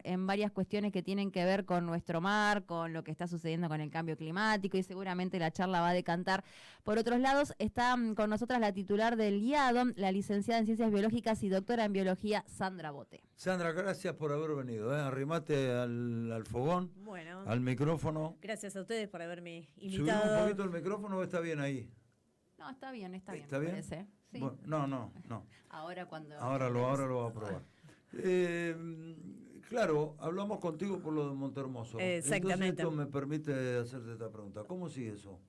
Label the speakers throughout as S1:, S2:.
S1: en varias cuestiones que tienen que ver con nuestro mar, con lo que está sucediendo con el cambio climático, y seguramente la charla va a decantar por otros lados. Está con nosotras la titular del IADO, la licenciada en Ciencias Biológicas y doctora en Biología, Sandra Bote.
S2: Sandra, gracias por haber venido. Arrimate al fogón,
S3: bueno,
S2: al micrófono.
S3: Gracias a ustedes por haberme invitado.
S2: ¿Subimos un poquito el micrófono o está bien ahí?
S1: No, está bien,
S2: ¿Está bien?
S1: parece. Sí.
S2: Bueno, no.
S1: Ahora
S2: lo va a probar. Claro, hablamos contigo por lo de Montehermoso.
S3: Exactamente.
S2: Entonces esto me permite hacerte esta pregunta. ¿Cómo sigue eso?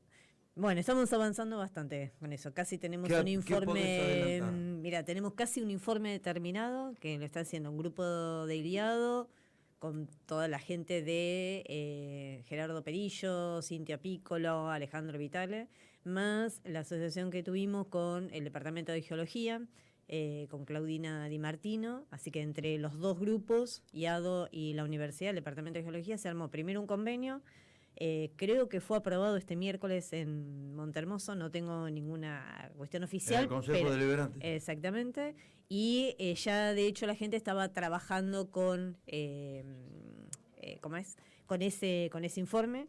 S3: Bueno, estamos avanzando bastante con eso. Casi tenemos un informe. Mira, tenemos casi un informe terminado que lo está haciendo un grupo de IADO con toda la gente de Gerardo Perillo, Cintia Piccolo, Alejandro Vitale, más la asociación que tuvimos con el Departamento de Geología, con Claudina Di Martino. Así que entre los dos grupos, IADO y la Universidad, el Departamento de Geología, se armó primero un convenio. Creo que fue aprobado este miércoles en Montehermoso, no tengo ninguna cuestión oficial.
S2: El Consejo Deliberante.
S3: Exactamente. Y ya de hecho la gente estaba trabajando con, con ese informe.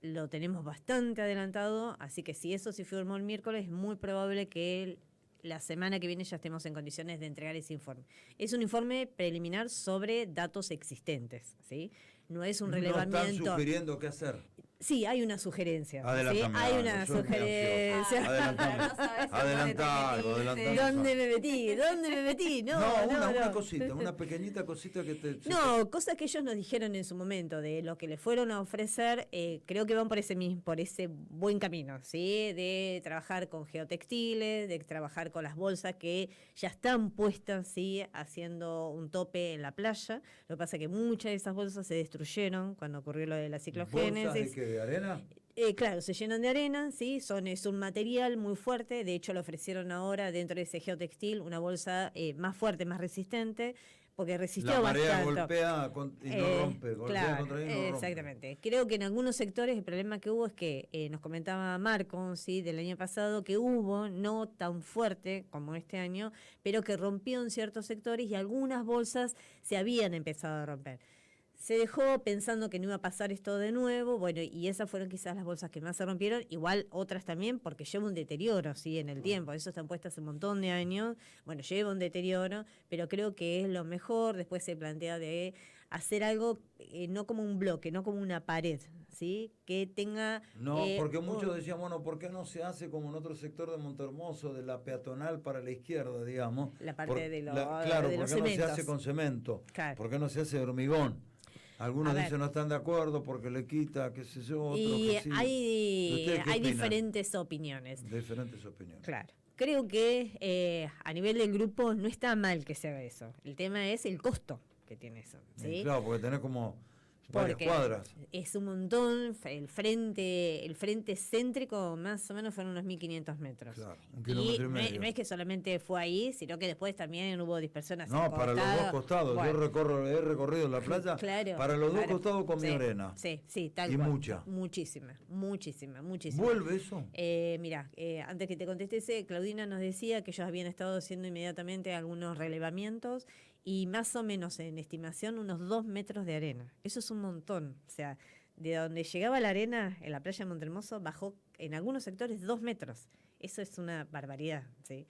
S3: Lo tenemos bastante adelantado, así que si eso se firmó el miércoles, es muy probable que la semana que viene ya estemos en condiciones de entregar ese informe. Es un informe preliminar sobre datos existentes, ¿sí? No es un relevamiento.
S2: ¿No están sugiriendo qué hacer?
S3: Sí, hay una sugerencia.
S2: ¿Sí?
S3: Hay una sugerencia.
S2: Adelantá algo.
S3: ¿Dónde me metí?
S2: Una cosita, una pequeñita cosita que te...
S3: No, cosas que ellos nos dijeron en su momento, de lo que les fueron a ofrecer, creo que van por ese buen camino, ¿sí? De trabajar con geotextiles, de trabajar con las bolsas que ya están puestas, ¿sí? Haciendo un tope en la playa. Lo que pasa es que muchas de esas bolsas se destruyeron cuando ocurrió lo de la ciclogénesis.
S2: ¿Bolsas de arena?
S3: Claro, se llenan de arena, ¿sí? Es un material muy fuerte. De hecho, lo ofrecieron ahora dentro de ese geotextil una bolsa más fuerte, más resistente, porque resistió bastante.
S2: La marea golpea y no rompe, golpea contra él y no rompe.
S3: Exactamente. Creo que en algunos sectores el problema que hubo es que, nos comentaba Marco, ¿sí? Del año pasado, que hubo, no tan fuerte como este año, pero que rompió en ciertos sectores y algunas bolsas se habían empezado a romper. Se dejó pensando que no iba a pasar esto de nuevo, bueno, y esas fueron quizás las bolsas que más se rompieron, igual otras también, porque lleva un deterioro, sí, en el tiempo, eso están puestas hace un montón de años, bueno, lleva un deterioro, pero creo que es lo mejor. Después se plantea de hacer algo, no como un bloque, no como una pared, ¿sí? Que tenga...
S2: No, porque muchos decían, bueno, ¿por qué no se hace como en otro sector de Montehermoso, de la peatonal para la izquierda, digamos?
S3: La parte de los
S2: Claro,
S3: de
S2: ¿por
S3: los
S2: qué no
S3: cementos.
S2: se hace con cemento?
S3: Claro.
S2: ¿Por qué no se hace de hormigón? Algunos dicen no están de acuerdo porque le quita, qué sé yo, otros
S3: y
S2: que sí.
S3: hay diferentes opiniones.
S2: Diferentes opiniones.
S3: Claro. Creo que a nivel del grupo no está mal que se haga eso. El tema es el costo que tiene eso, ¿sí?
S2: Claro, porque tenés como varias cuadras.
S3: Es un montón. El frente céntrico más o menos fueron unos 1.500 metros.
S2: Claro, un kilómetro y medio.
S3: No es que solamente fue ahí, sino que después también hubo dispersión hacia
S2: No, para los dos costados.
S3: Bueno.
S2: Yo he recorrido la playa para los dos costados con mi arena.
S3: Sí, tal
S2: y
S3: cual.
S2: Mucha.
S3: Muchísima.
S2: ¿Vuelve eso?
S3: Mira, antes que te conteste, Claudina nos decía que ellos habían estado haciendo inmediatamente algunos relevamientos y más o menos en estimación unos 2 metros de arena. Eso es un montón. O sea, de donde llegaba la arena en la playa de Montehermoso bajó en algunos sectores 2 metros. Eso es una barbaridad, ¿sí?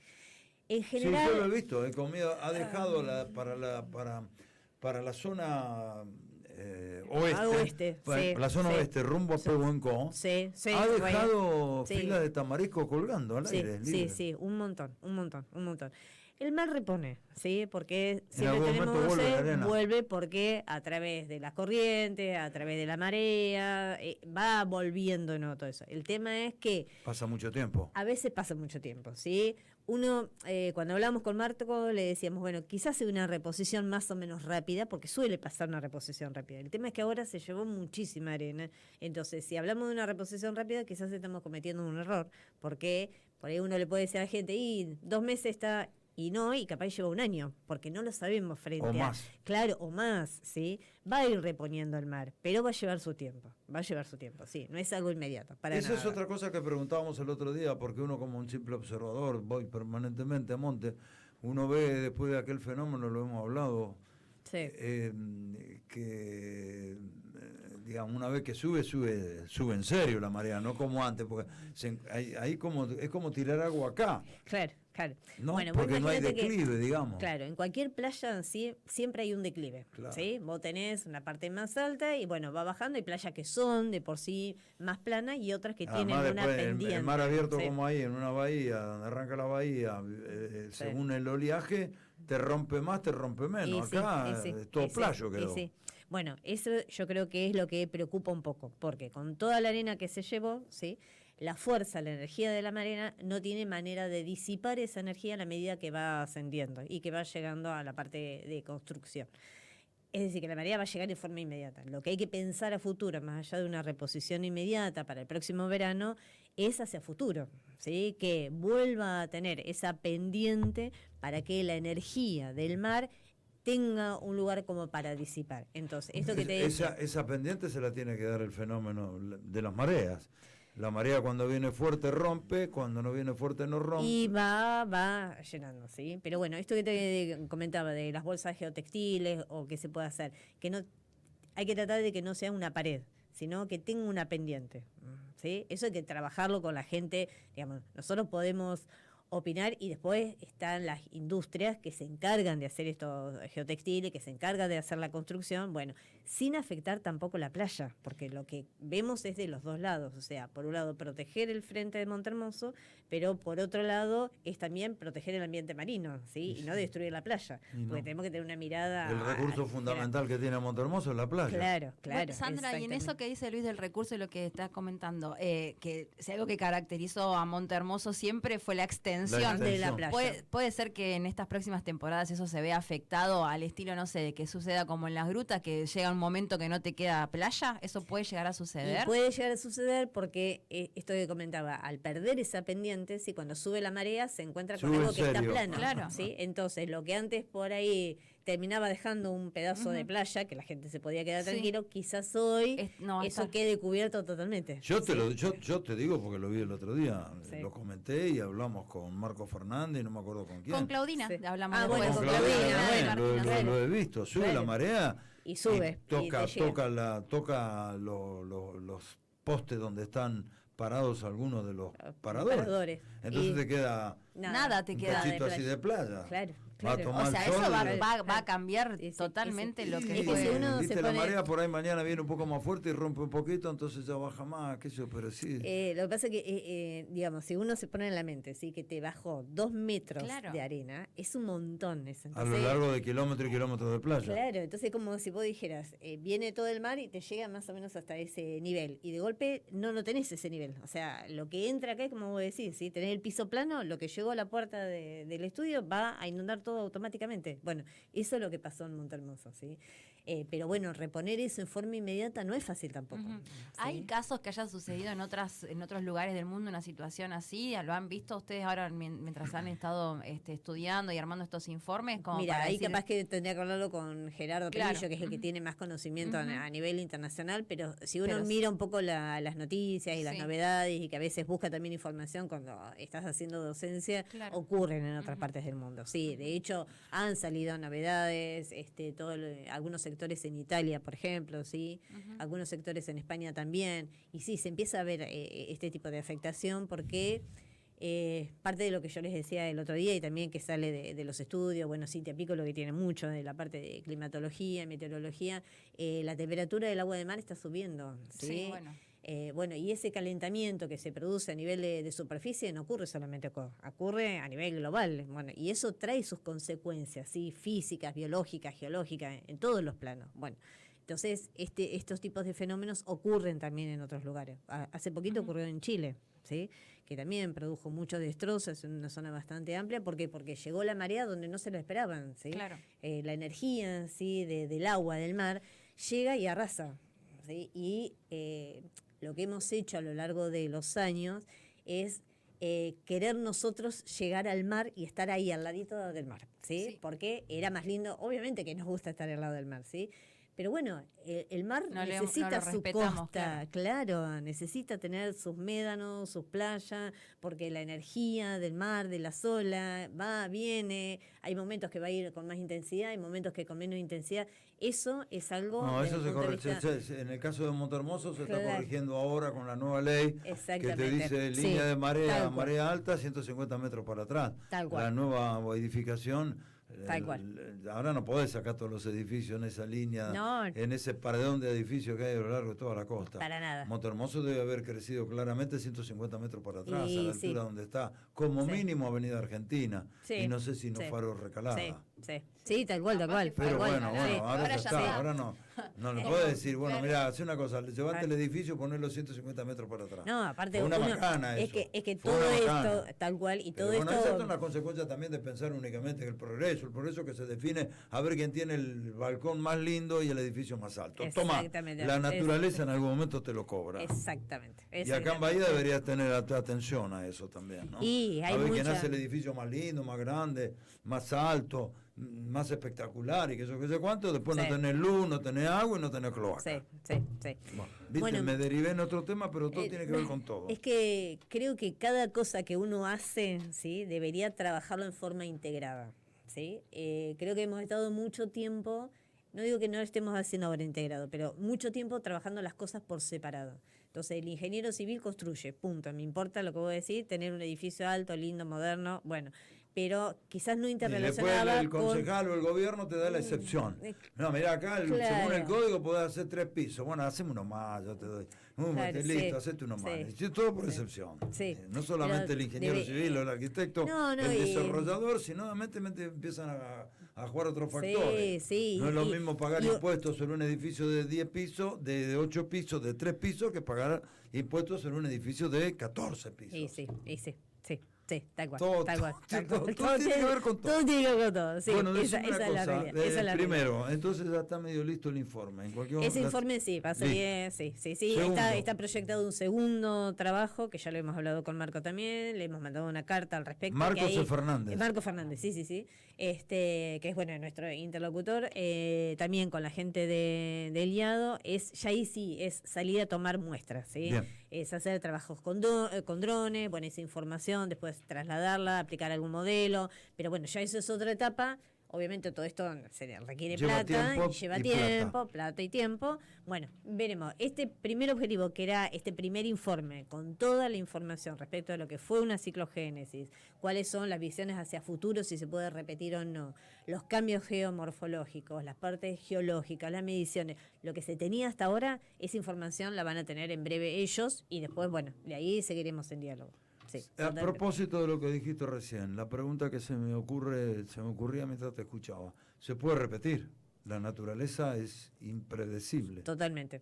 S3: En general,
S2: sí, yo lo he visto, he comido, ha dejado para la zona oeste, la zona oeste, rumbo a Pehuenco, ha dejado filas de tamarisco colgando al aire.
S3: Sí, un montón. El mar repone, ¿sí? Porque siempre vuelve porque a través de las corrientes, a través de la marea, va volviendo, ¿no? Todo eso. El tema es que...
S2: Pasa mucho tiempo.
S3: A veces pasa mucho tiempo, ¿sí? Uno, cuando hablamos con Marco, le decíamos, bueno, quizás sea una reposición más o menos rápida, porque suele pasar una reposición rápida. El tema es que ahora se llevó muchísima arena. Entonces, si hablamos de una reposición rápida, quizás estamos cometiendo un error, porque por ahí uno le puede decir a la gente, 2 meses está... Y capaz lleva 1 año, porque no lo sabemos frente
S2: o más.
S3: Claro, o más, ¿sí? Va a ir reponiendo el mar, pero va a llevar su tiempo, sí, no es algo inmediato, para
S2: Esa
S3: nada.
S2: Es otra cosa que preguntábamos el otro día, porque uno como un simple observador, voy permanentemente a monte, uno ve después de aquel fenómeno, lo hemos hablado, que digamos, una vez que sube en serio la marea, no como antes, porque ahí como es como tirar agua acá.
S3: Claro.
S2: ¿No? Bueno, porque no hay declive, digamos.
S3: Claro, en cualquier playa sí, siempre hay un declive. Claro. ¿Sí? Vos tenés una parte más alta y bueno, va bajando. Hay playas que son de por sí más planas y otras que tienen una pendiente.
S2: El mar abierto como ahí, en una bahía, donde arranca la bahía, según el oleaje, te rompe más, te rompe menos. Acá es todo playo quedó.
S3: Bueno, eso yo creo que es lo que preocupa un poco, porque con toda la arena que se llevó, ¿sí? La fuerza, la energía de la marea no tiene manera de disipar esa energía a la medida que va ascendiendo y que va llegando a la parte de construcción. Es decir, que la marea va a llegar de forma inmediata. Lo que hay que pensar a futuro, más allá de una reposición inmediata para el próximo verano, es hacia futuro, ¿sí? Que vuelva a tener esa pendiente para que la energía del mar tenga un lugar como para disipar. Entonces, esto que te decía,
S2: esa pendiente se la tiene que dar el fenómeno de las mareas. La marea cuando viene fuerte rompe, cuando no viene fuerte no rompe.
S3: Y va llenando, ¿sí? Pero bueno, esto que te comentaba de las bolsas geotextiles o qué se puede hacer, que no hay que tratar de que no sea una pared, sino que tenga una pendiente, ¿sí? Eso hay que trabajarlo con la gente, digamos, nosotros podemos opinar y después están las industrias que se encargan de hacer estos geotextiles, que se encargan de hacer la construcción, bueno, sin afectar tampoco la playa, porque lo que vemos es de los dos lados, o sea, por un lado proteger el frente de Montehermoso, pero por otro lado es también proteger el ambiente marino, ¿sí? Y no destruir la playa, porque tenemos que tener una mirada...
S2: El recurso fundamental que tiene Montehermoso es la playa.
S3: Claro.
S1: Bueno, Sandra, y en eso que dice Luis del recurso y lo que estás comentando, que si algo que caracterizó a Montehermoso siempre fue la extensión de la playa. Puede ser que en estas próximas temporadas eso se vea afectado al estilo, no sé, de que suceda como en las grutas, que llega un momento que no te queda playa. ¿Eso puede llegar a suceder?
S3: Y puede llegar a suceder porque esto que comentaba, al perder esa pendiente, ¿sí? Cuando sube la marea se encuentra con algo que está plano.
S1: Claro.
S3: ¿Sí? Entonces, lo que antes por ahí terminaba dejando un pedazo de playa que la gente se podía quedar tranquilo, quizás hoy eso quede cubierto totalmente.
S2: Yo te digo porque lo vi el otro día, lo comenté y hablamos con Marco Fernández y no me acuerdo con quién.
S1: Con Claudina, hablamos
S3: con
S2: Claudina. Lo he visto, sube la marea
S3: y sube.
S2: Toca los postes donde están parados algunos de los paradores. Entonces te queda
S1: nada, te queda
S2: un así de playa.
S3: Claro.
S1: O sea, eso va a cambiar totalmente lo que fue.
S3: Si uno se
S2: la marea por ahí mañana viene un poco más fuerte y rompe un poquito, entonces ya baja más, qué sé yo, pero sí.
S3: Lo que pasa es que, digamos, si uno se pone en la mente, ¿sí? Que te bajó 2 metros de arena, es un montón eso. Entonces,
S2: a lo largo de kilómetros y kilómetros de playa.
S3: Claro, entonces como si vos dijeras, viene todo el mar y te llega más o menos hasta ese nivel, y de golpe no tenés ese nivel. O sea, lo que entra acá es como vos decís, ¿sí? Tenés el piso plano, lo que llegó a la puerta del estudio va a inundar todo automáticamente. Bueno, eso es lo que pasó en Montehermoso, ¿sí? Pero bueno, reponer eso en forma inmediata no es fácil tampoco. ¿Sí?
S1: ¿Hay casos que hayan sucedido en otros lugares del mundo una situación así? ¿Lo han visto ustedes ahora mientras han estado estudiando y armando estos informes?
S3: Mira, ahí capaz que tendría que hablarlo con Gerardo Pelillo, que es el que tiene más conocimiento a nivel internacional, pero si uno mira un poco las noticias y las novedades y que a veces busca también información cuando estás haciendo docencia, ocurren en otras partes del mundo. Sí, de hecho han salido novedades, algunos sectores en Italia, por ejemplo, sí, algunos sectores en España también, y sí, se empieza a ver este tipo de afectación porque parte de lo que yo les decía el otro día y también que sale de los estudios, bueno, sí, te aplico lo que tiene mucho de la parte de climatología, meteorología, la temperatura del agua de mar está subiendo, ¿sí? Bueno, y ese calentamiento que se produce a nivel de superficie no ocurre solamente acá, ocurre a nivel global. Bueno, y eso trae sus consecuencias, ¿sí? Físicas, biológicas, geológicas, en todos los planos. Bueno, entonces estos tipos de fenómenos ocurren también en otros lugares. Hace poquito ocurrió en Chile, ¿sí? Que también produjo muchos destrozos en una zona bastante amplia. ¿Por qué? Porque llegó la marea donde no se lo esperaban, ¿sí?
S1: Claro.
S3: La energía, ¿sí? del agua, del mar, llega y arrasa, ¿sí? Y lo que hemos hecho a lo largo de los años es querer nosotros llegar al mar y estar ahí al ladito del mar, ¿sí? Porque era más lindo, obviamente que nos gusta estar al lado del mar, ¿sí? Pero bueno, el mar necesita su costa, claro, necesita tener sus médanos, sus playas, porque la energía del mar, de la ola, va, viene, hay momentos que va a ir con más intensidad, hay momentos que con menos intensidad. Eso es algo...
S2: No, eso se corrige. En el caso de Montehermoso se está corrigiendo ahora con la nueva ley que te dice línea de marea alta, 150 metros para atrás. La nueva edificación...
S3: Tal cual.
S2: Ahora no podés sacar todos los edificios en esa línea, en ese paredón de edificios que hay a lo largo de toda la costa.
S3: Para nada.
S2: Montehermoso debe haber crecido claramente 150 metros para atrás, a la altura donde está, como mínimo Avenida Argentina. Y no sé si no Faro Recalada.
S3: Sí, tal cual.
S2: Pero bueno, ahora ya está. Ahora no le puedes decir, bueno, mira, hace una cosa, llevate el edificio y ponelo 150 metros para atrás.
S3: No, aparte
S2: una macana
S3: es que todo esto, tal cual, y todo esto...
S2: Bueno, esa es una consecuencia también de pensar únicamente en el progreso que se define a ver quién tiene el balcón más lindo y el edificio más alto. Toma, la naturaleza en algún momento te lo cobra.
S3: Exactamente.
S2: Y acá en Bahía deberías tener atención a eso también, ¿no?
S3: Y hay
S2: a ver quién hace el edificio más lindo, más grande, más alto, más espectacular y que eso que sé cuánto, después no tenés luz, no tenés agua y no tenés cloaca.
S3: Sí.
S2: Bueno, me derivé en otro tema, pero todo tiene que ver con todo.
S3: Es que creo que cada cosa que uno hace, ¿sí?, debería trabajarlo en forma integrada, ¿sí? Creo que hemos estado mucho tiempo, no digo que no lo estemos haciendo ahora integrado, pero mucho tiempo trabajando las cosas por separado. Entonces, el ingeniero civil construye, punto. Me importa lo que voy a decir, tener un edificio alto, lindo, moderno, bueno, pero quizás no interrelacionaba.
S2: Y después el concejal o el gobierno te da la excepción. No, mirá, acá según el código podés hacer 3 pisos. Bueno, hacemos uno más, yo te doy. Listo, hacete uno más. Y todo por excepción. No solamente el ingeniero civil o el arquitecto, el desarrollador, sino empiezan a jugar otros factores. No es lo mismo pagar impuestos sobre un edificio de 10 pisos, de 8 pisos, de 3 pisos, que pagar impuestos sobre un edificio de 14 pisos.
S3: Sí, tal cual.
S2: Todo tiene que ver con todo.
S3: Todo tiene que ver con todo. Sí,
S2: bueno,
S3: esa es la realidad.
S2: Primero, entonces ya está medio listo el informe.
S3: Ese informe sí, va a ser bien. Sí. Está proyectado un segundo trabajo, que ya lo hemos hablado con Marco también. Le hemos mandado una carta al respecto.
S2: Marco Fernández.
S3: Marco Fernández, sí. Que es nuestro interlocutor. También con la gente de IADO. Ya ahí sí es salir a tomar muestras. ¿sí? Es hacer trabajos con drones, esa información, después trasladarla, aplicar algún modelo, pero bueno, ya eso es otra etapa. Obviamente todo esto se requiere lleva plata y tiempo. Bueno, veremos. Este primer objetivo, que era este primer informe, con toda la información respecto a lo que fue una ciclogénesis, cuáles son las visiones hacia futuro, si se puede repetir o no, los cambios geomorfológicos, las partes geológicas, las mediciones, lo que se tenía hasta ahora, esa información la van a tener en breve ellos y después, bueno, de ahí seguiremos en diálogo. Sí,
S2: a propósito de lo que dijiste recién, la pregunta que se me ocurría mientras te escuchaba, ¿se puede repetir? La naturaleza es impredecible.
S3: Totalmente.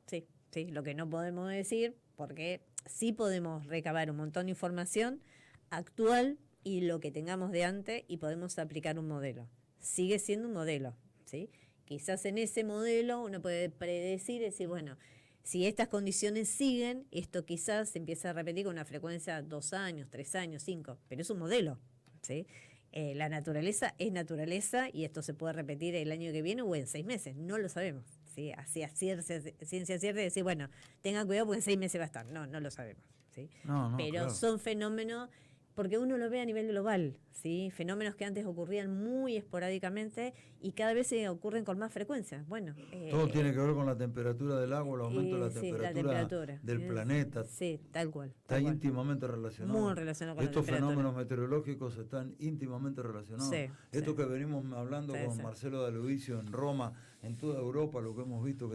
S3: Sí, lo que no podemos decir, porque sí podemos recabar un montón de información actual y lo que tengamos de antes y podemos aplicar un modelo. Sigue siendo un modelo, ¿sí? Quizás en ese modelo uno puede predecir, decir, bueno, si estas condiciones siguen, esto quizás se empieza a repetir con una frecuencia 2 años, 3 años, 5, pero es un modelo, ¿sí? La naturaleza es naturaleza y esto se puede repetir el año que viene o en 6 meses, no lo sabemos, ¿sí? Así a ciencia cierta decir, bueno, tengan cuidado porque en 6 meses va a estar, no lo sabemos, ¿sí? Pero son fenómenos, porque uno lo ve a nivel global, ¿sí? Fenómenos que antes ocurrían muy esporádicamente y cada vez se ocurren con más frecuencia. Bueno,
S2: todo tiene que ver con la temperatura del agua, el aumento de la temperatura del planeta.
S3: Sí, tal cual.
S2: Está íntimamente relacionado.
S3: Muy relacionado con
S2: estos fenómenos meteorológicos están íntimamente relacionados. Esto que venimos hablando con Marcelo D'Aloisio en Roma, en toda Europa, lo que hemos visto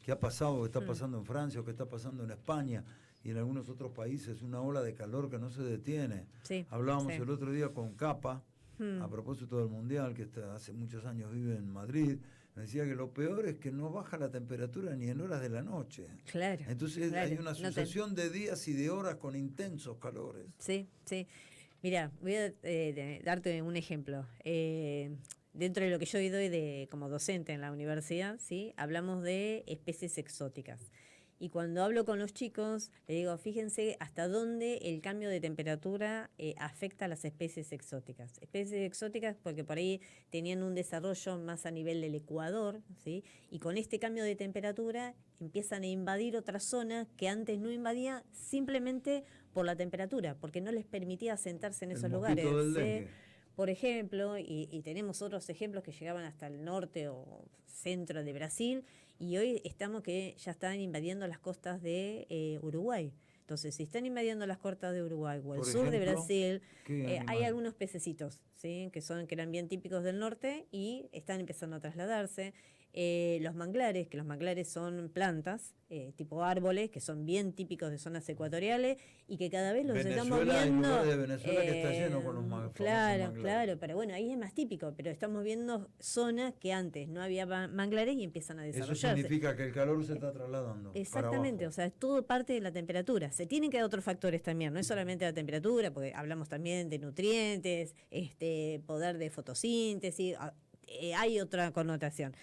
S2: que ha pasado, que está pasando en Francia, o que está pasando en España y en algunos otros países, una ola de calor que no se detiene. Hablábamos el otro día con Capa, a propósito del Mundial, que hace muchos años vive en Madrid. Me decía que lo peor es que no baja la temperatura ni en horas de la noche.
S3: Claro.
S2: Entonces hay una sucesión de días y de horas con intensos calores.
S3: Sí. Mira, voy a darte un ejemplo. Dentro de lo que yo doy como docente en la universidad, ¿sí? Hablamos de especies exóticas. Y cuando hablo con los chicos, le digo, fíjense hasta dónde el cambio de temperatura afecta a las especies exóticas. Especies exóticas porque por ahí tenían un desarrollo más a nivel del Ecuador, ¿sí? Y con este cambio de temperatura empiezan a invadir otras zonas que antes no invadían simplemente por la temperatura, porque no les permitía asentarse en esos lugares. Por ejemplo, y tenemos otros ejemplos que llegaban hasta el norte o centro de Brasil, y hoy estamos que ya están invadiendo las costas de Uruguay. Entonces, si están invadiendo las costas de Uruguay o el sur de Brasil, hay algunos pececitos, ¿sí? que eran bien típicos del norte y están empezando a trasladarse. Los manglares, que los manglares son plantas, tipo árboles, que son bien típicos de zonas ecuatoriales y que cada vez los estamos viendo. Hay lugares
S2: de Venezuela que está lleno con los manglares.
S3: Claro, pero bueno, ahí es más típico, pero estamos viendo zonas que antes no había manglares y empiezan a desarrollarse.
S2: Eso significa que el calor se está trasladando.
S3: Exactamente, o sea, es todo parte de la temperatura. Se tienen que dar otros factores también, no es solamente la temperatura, porque hablamos también de nutrientes, poder de fotosíntesis, hay otra connotación.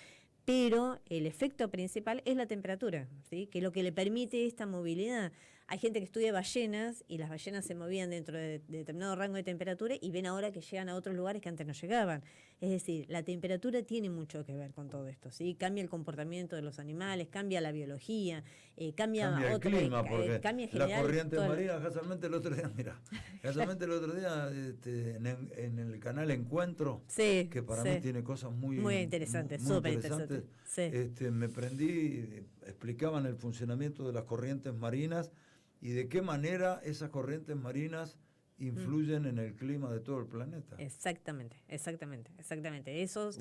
S3: Pero el efecto principal es la temperatura, ¿sí? Que es lo que le permite esta movilidad. Hay gente que estudia ballenas y las ballenas se movían dentro de determinado rango de temperatura y ven ahora que llegan a otros lugares que antes no llegaban. Es decir, la temperatura tiene mucho que ver con todo esto, ¿sí? Cambia el comportamiento de los animales, cambia la biología, cambia
S2: el clima, porque
S3: cambia
S2: la corriente marina, casualmente el otro día, en el canal Encuentro, que para mí tiene cosas muy
S3: interesantes, súper interesantes.
S2: Me prendí, explicaban el funcionamiento de las corrientes marinas y de qué manera esas corrientes marinas influyen en el clima de todo el planeta.
S3: Exactamente.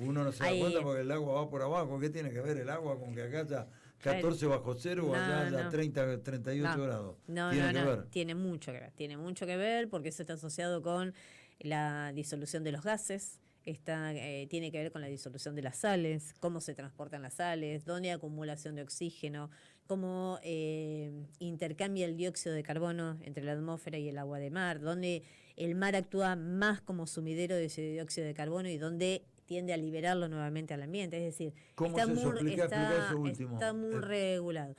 S2: Uno no se da cuenta porque el agua va por abajo. ¿Qué tiene que ver el agua con que acá haya 14 bajo cero o allá haya 38 grados?
S3: Tiene mucho que ver porque eso está asociado con la disolución de los gases. Tiene que ver con la disolución de las sales, cómo se transportan las sales, dónde hay acumulación de oxígeno, cómo intercambia el dióxido de carbono entre la atmósfera y el agua de mar, dónde el mar actúa más como sumidero de ese dióxido de carbono y dónde tiende a liberarlo nuevamente al ambiente. Es decir, está muy regulado.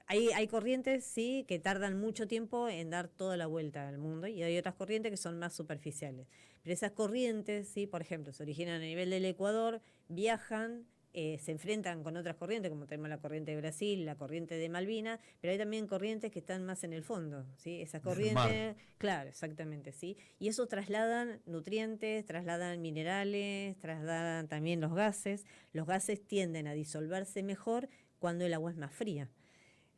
S3: Hay corrientes, sí, que tardan mucho tiempo en dar toda la vuelta al mundo y hay otras corrientes que son más superficiales. Pero esas corrientes, sí, por ejemplo, se originan a nivel del Ecuador, viajan, se enfrentan con otras corrientes, como tenemos la corriente de Brasil, la corriente de Malvinas, pero hay también corrientes que están más en el fondo, ¿sí? Esas corrientes, claro, exactamente, ¿sí? Y eso trasladan nutrientes, trasladan minerales, trasladan también los gases. Los gases tienden a disolverse mejor cuando el agua es más fría.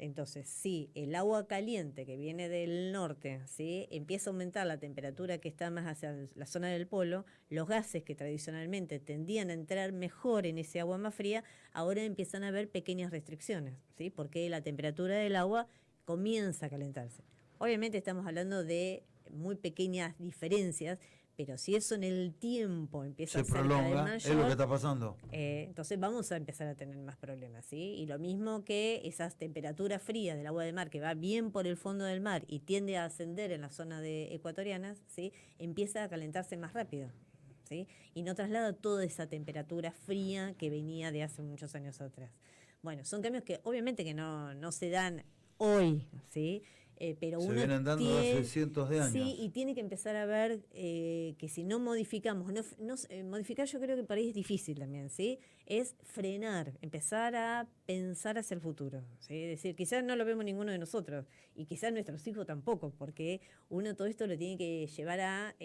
S3: Entonces, si el agua caliente que viene del norte, ¿sí?, empieza a aumentar la temperatura que está más hacia la zona del polo, los gases que tradicionalmente tendían a entrar mejor en ese agua más fría, ahora empiezan a haber pequeñas restricciones, ¿sí?, porque la temperatura del agua comienza a calentarse. Obviamente estamos hablando de muy pequeñas diferencias, pero si eso en el tiempo empieza a ser cada vez mayor,
S2: es lo que está pasando.
S3: Entonces vamos a empezar a tener más problemas, ¿sí? Y lo mismo que esas temperaturas frías del agua de mar que va bien por el fondo del mar y tiende a ascender en la zona ecuatorianas, ¿sí?, empieza a calentarse más rápido, ¿sí? Y no traslada toda esa temperatura fría que venía de hace muchos años atrás. Bueno, son cambios que obviamente que no se dan hoy, ¿sí? Pero
S2: se vienen dando hace cientos de años.
S3: Sí, y tiene que empezar a ver que si no modificamos, modificar yo creo que por ahí es difícil también, ¿sí? Es frenar, empezar a pensar hacia el futuro, ¿sí? Es decir, quizás no lo vemos ninguno de nosotros y quizás nuestros hijos tampoco, porque uno todo esto lo tiene que llevar a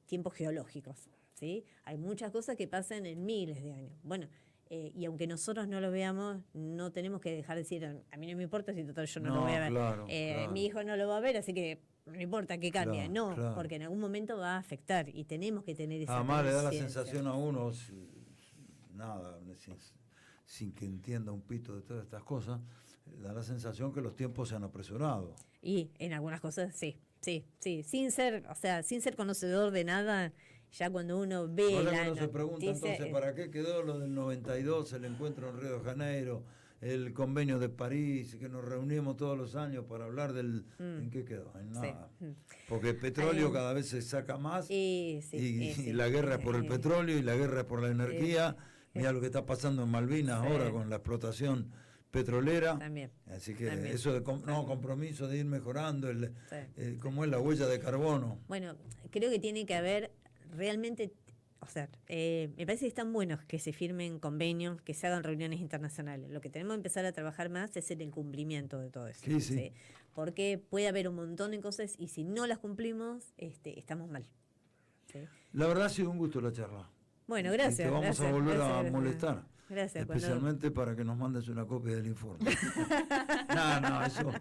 S3: tiempos geológicos, ¿sí? Hay muchas cosas que pasan en miles de años. Bueno, y aunque nosotros no lo veamos, no tenemos que dejar de decir, a mí no me importa si total yo no lo voy a ver. Claro. Mi hijo no lo va a ver, así que no importa que cambie. Porque en algún momento va a afectar y tenemos que tener esa
S2: conciencia. Además le da la sensación a uno, sin que entienda un pito de todas estas cosas, da la sensación que los tiempos se han apresurado.
S3: Y en algunas cosas sí. Sin ser conocedor de nada. Ya cuando uno ve
S2: uno se pregunta entonces, ¿para qué quedó lo del 92, el encuentro en Río de Janeiro, el convenio de París, que nos reunimos todos los años para hablar del... ¿En qué quedó? En nada. Sí. Porque el petróleo cada vez se saca más y la guerra es por el petróleo y la guerra es por la energía. Mira lo que está pasando en Malvinas ahora con la explotación petrolera.
S3: También.
S2: Así que eso de compromiso de ir mejorando, cómo es la huella de carbono.
S3: Bueno, creo que tiene que haber realmente, o sea, me parece que están buenos que se firmen convenios, que se hagan reuniones internacionales. Lo que tenemos que empezar a trabajar más es en el cumplimiento de todo eso.
S2: Sí.
S3: Porque puede haber un montón de cosas y si no las cumplimos, estamos mal. ¿Sí?
S2: La verdad ha sido un gusto la charla.
S3: Bueno, gracias.
S2: Y te vamos a volver a molestar.
S3: Gracias.
S2: Especialmente para que nos mandes una copia del informe. Eso,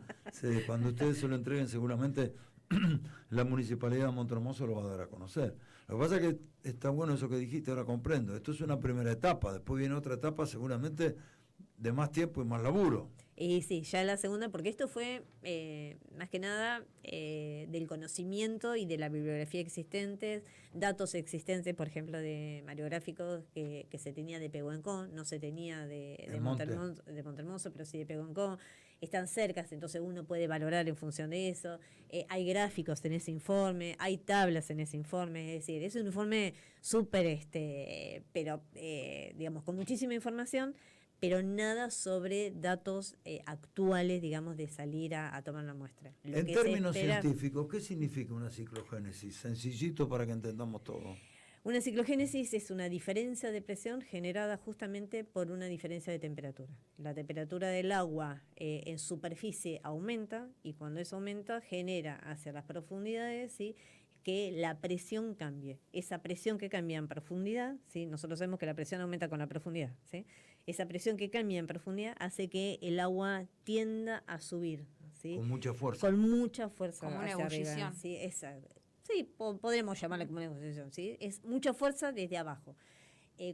S2: cuando ustedes se lo entreguen seguramente la Municipalidad de Montermoso lo va a dar a conocer. Lo que pasa es que está bueno eso que dijiste, ahora comprendo. Esto es una primera etapa, después viene otra etapa seguramente de más tiempo y más laburo.
S3: Y sí, ya la segunda, porque esto fue más que nada del conocimiento y de la bibliografía existente, datos existentes, por ejemplo, de mariográficos que se tenía de Pehuencó, no se tenía de Montermoso, pero sí de Pehuencó. Están cercas, entonces uno puede valorar en función de eso. Hay gráficos en ese informe, hay tablas en ese informe, es decir, es un informe súper, pero digamos, con muchísima información, pero nada sobre datos actuales, digamos, de salir a tomar la muestra.
S2: En términos científicos, ¿qué significa una ciclogénesis? Sencillito para que entendamos todo.
S3: Una ciclogénesis es una diferencia de presión generada justamente por una diferencia de temperatura. La temperatura del agua en superficie aumenta y cuando eso aumenta genera hacia las profundidades, ¿sí?, que la presión cambie. Esa presión que cambia en profundidad, ¿sí?, nosotros sabemos que la presión aumenta con la profundidad, ¿sí?, esa presión que cambia en profundidad hace que el agua tienda a subir, ¿sí?,
S2: con mucha fuerza.
S3: Con mucha fuerza.
S1: Como una ebullición.
S3: Arriba, ¿sí? Sí, podremos llamarla como una ebullición, ¿sí? Es mucha fuerza desde abajo.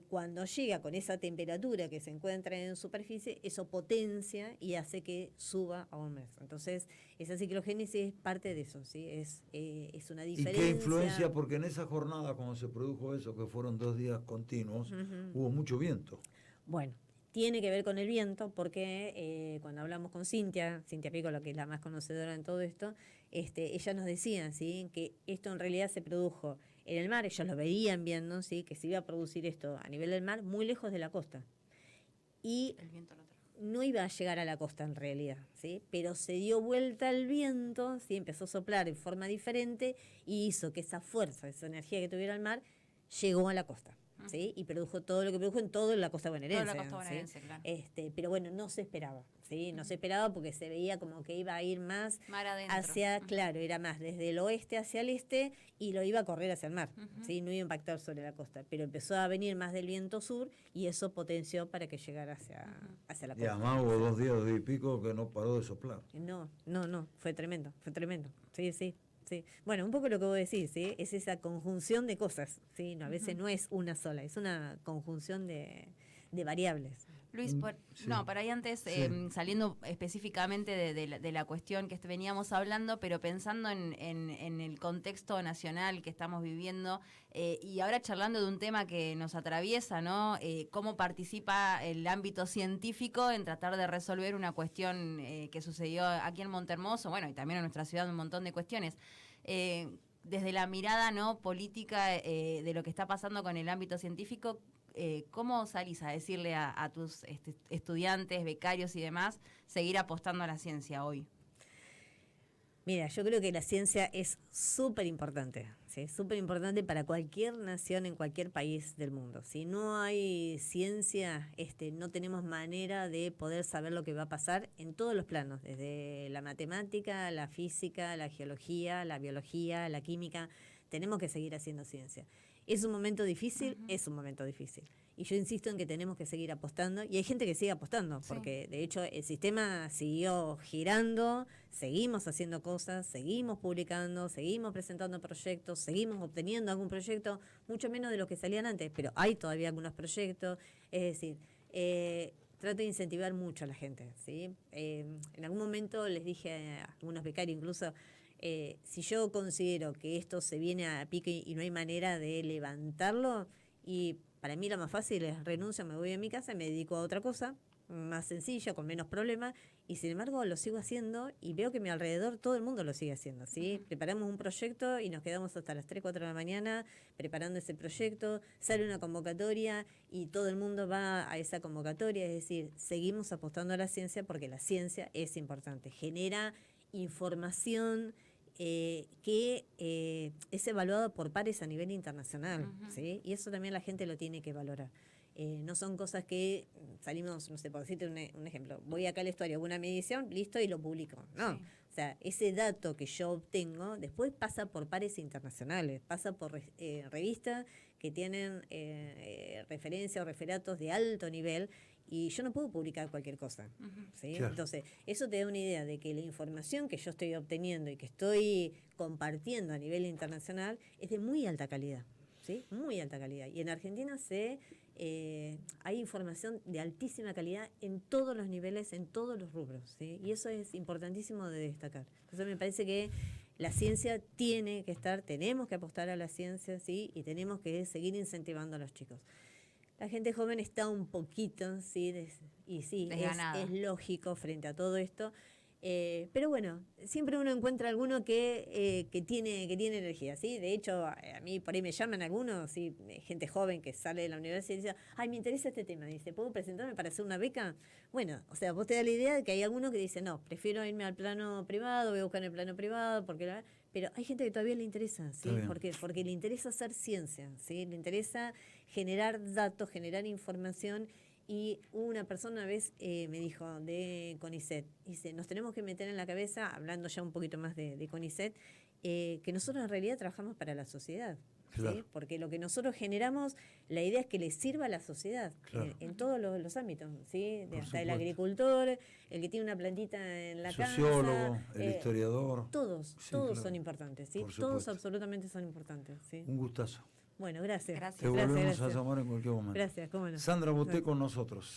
S3: Cuando llega con esa temperatura que se encuentra en superficie, eso potencia y hace que suba aún más. Entonces, esa ciclogénesis es parte de eso, ¿sí? Es una diferencia.
S2: ¿Y qué influencia? Porque en esa jornada, cuando se produjo eso, que fueron 2 días continuos, hubo mucho viento.
S3: Bueno, tiene que ver con el viento porque cuando hablamos con Cintia Piccolo, que es la más conocedora en todo esto, ella nos decía, ¿sí?, que esto en realidad se produjo en el mar, ellos lo veían viendo, ¿sí?, que se iba a producir esto a nivel del mar muy lejos de la costa. Y
S1: el viento lo trajo.
S3: No iba a llegar a la costa en realidad, ¿sí?, pero se dio vuelta el viento, ¿sí?, empezó a soplar en forma diferente y hizo que esa fuerza, esa energía que tuviera el mar, llegó a la costa. ¿Sí? Y produjo todo lo que produjo en toda la costa bonaerense.
S1: Toda la costa bonaerense, ¿sí? Claro.
S3: Pero bueno, no se esperaba, ¿sí? No se esperaba porque se veía como que iba a ir más
S1: mar adentro.
S3: Hacia, claro, era más desde el oeste hacia el este y lo iba a correr hacia el mar, ¿sí? No iba a impactar sobre la costa, pero empezó a venir más del viento sur y eso potenció para que llegara hacia la costa.
S2: Y además hubo 2 días y pico que no paró de soplar.
S3: No, fue tremendo, sí. Sí. Bueno, un poco lo que vos decís, ¿sí?, es esa conjunción de cosas, ¿sí? No, a veces no es una sola, es una conjunción de variables.
S1: Luis, para ahí antes, saliendo específicamente de la cuestión que veníamos hablando, pero pensando en el contexto nacional que estamos viviendo y ahora charlando de un tema que nos atraviesa, ¿no? Cómo participa el ámbito científico en tratar de resolver una cuestión que sucedió aquí en Montermoso, bueno, y también en nuestra ciudad un montón de cuestiones. Desde la mirada, ¿no?, política de lo que está pasando con el ámbito científico, ¿cómo salís a decirle a tus estudiantes, becarios y demás seguir apostando a la ciencia hoy?
S3: Mira, yo creo que la ciencia es súper importante, ¿sí? Súper importante para cualquier nación en cualquier país del mundo. Si no hay ciencia, no tenemos manera de poder saber lo que va a pasar en todos los planos, desde la matemática, la física, la geología, la biología, la química. Tenemos que seguir haciendo ciencia. ¿Es un momento difícil? Es un momento difícil. Y yo insisto en que tenemos que seguir apostando, y hay gente que sigue apostando, porque de hecho el sistema siguió girando, seguimos haciendo cosas, seguimos publicando, seguimos presentando proyectos, seguimos obteniendo algún proyecto, mucho menos de los que salían antes, pero hay todavía algunos proyectos, es decir, trato de incentivar mucho a la gente, ¿sí? En algún momento les dije a algunos becarios incluso, si yo considero que esto se viene a pique y no hay manera de levantarlo, y para mí lo más fácil es renuncio, me voy a mi casa y me dedico a otra cosa, más sencilla, con menos problemas, y sin embargo lo sigo haciendo y veo que a mi alrededor todo el mundo lo sigue haciendo, ¿sí? Preparamos un proyecto y nos quedamos hasta las 3, 4 de la mañana preparando ese proyecto, sale una convocatoria y todo el mundo va a esa convocatoria, es decir, seguimos apostando a la ciencia porque la ciencia es importante, genera información que es evaluado por pares a nivel internacional, ¿sí? Y eso también la gente lo tiene que valorar. No son cosas que salimos, no sé, por decirte un ejemplo, voy acá al estuario, hago una medición, listo, y lo publico. No, sí. O sea, ese dato que yo obtengo después pasa por pares internacionales, pasa por revistas que tienen referencia o referatos de alto nivel, y yo no puedo publicar cualquier cosa, ¿sí? Claro. Entonces, eso te da una idea de que la información que yo estoy obteniendo y que estoy compartiendo a nivel internacional es de muy alta calidad, ¿sí? Muy alta calidad. Y en Argentina hay información de altísima calidad en todos los niveles, en todos los rubros, ¿sí? Y eso es importantísimo de destacar. Entonces me parece que la ciencia tiene que estar, tenemos que apostar a la ciencia, ¿sí? Y tenemos que seguir incentivando a los chicos. La gente joven está un poquito, ¿sí? Es lógico frente a todo esto. Pero bueno, siempre uno encuentra alguno que tiene energía, ¿sí? De hecho, a mí por ahí me llaman algunos, ¿sí? Gente joven que sale de la universidad y dice, ay, me interesa este tema. Dice, ¿puedo presentarme para hacer una beca? Bueno, o sea, vos te da la idea de que hay algunos que dicen, no, prefiero irme al plano privado, voy a buscar en el plano privado, pero hay gente que todavía le interesa, ¿sí? Porque le interesa hacer ciencia, ¿sí? Le interesa generar datos, generar información. Y una persona una vez me dijo de CONICET, dice, nos tenemos que meter en la cabeza, hablando ya un poquito más de CONICET, que nosotros en realidad trabajamos para la sociedad. Claro. ¿Sí? Porque lo que nosotros generamos, la idea es que le sirva a la sociedad, claro. En todos los ámbitos, ¿sí? Hasta el agricultor, el que tiene una plantita en la casa.
S2: El sociólogo, el historiador.
S3: Todos claro. Son importantes, ¿sí? Todos absolutamente son importantes. ¿Sí?
S2: Un gustazo.
S3: Bueno, gracias.
S2: Te volvemos a llamar en cualquier momento.
S3: Gracias, cómo no.
S2: Sandra Boté con nosotros.